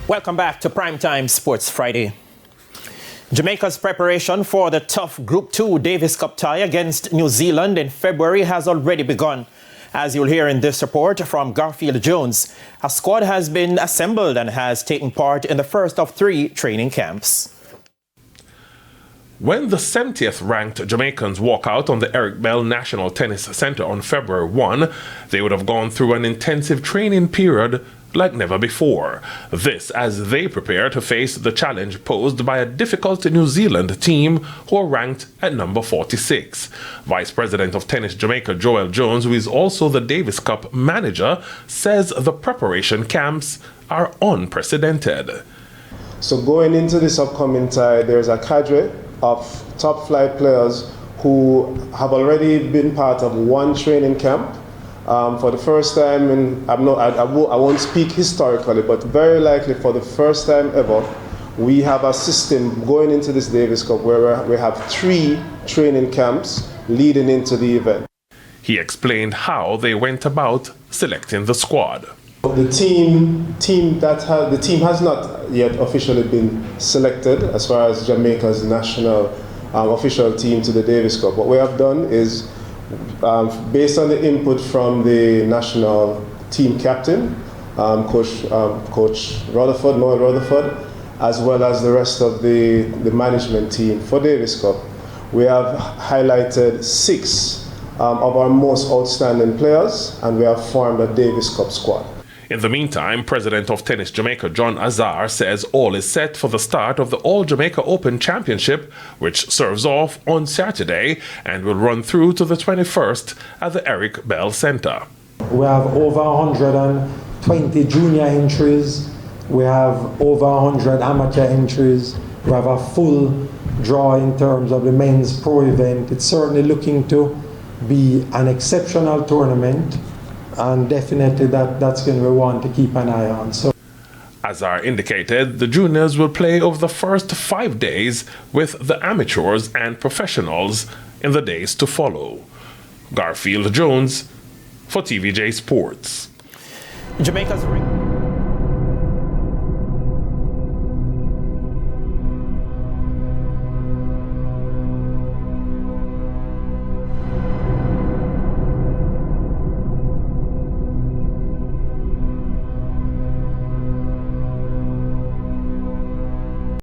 Welcome back to Primetime Sports Friday. Jamaica's preparation for the tough Group 2 Davis Cup tie against New Zealand in February has already begun. As you'll hear in this report from Garfield Jones, a squad has been assembled and has taken part in the first of 3 training camps. When the 70th ranked Jamaicans walk out on the Eric Bell National Tennis Center on February 1, they would have gone through an intensive training period like never before. This as they prepare to face the challenge posed by a difficult New Zealand team who are ranked at number 46. Vice President of Tennis Jamaica Joel Jones, who is also the Davis Cup manager, says the preparation camps are unprecedented. So going into this upcoming tie, there's a cadre of top flight players who have already been part of 1 training camp. For the first time, and I won't speak historically, but very likely for the first time ever, we have a system going into this Davis Cup where we have 3 training camps leading into the event. He explained how they went about selecting the squad. The team has not yet officially been selected as far as Jamaica's national official team to the Davis Cup. What we have done is, based on the input from the national team captain, Coach Rutherford, Noel Rutherford, as well as the rest of the management team for Davis Cup, we have highlighted 6 of our most outstanding players, and we have formed a Davis Cup squad. In the meantime, President of Tennis Jamaica John Azar says all is set for the start of the All Jamaica Open Championship, which serves off on Saturday and will run through to the 21st at the Eric Bell Center. We have over 120 junior entries. We have over 100 amateur entries. We have a full draw in terms of the men's pro event. It's certainly looking to be an exceptional tournament. And definitely that's going to be one to keep an eye on. So, Azar indicated the juniors will play over the first 5 days with the amateurs and professionals in the days to follow. Garfield Jones for TVJ Sports. Jamaica's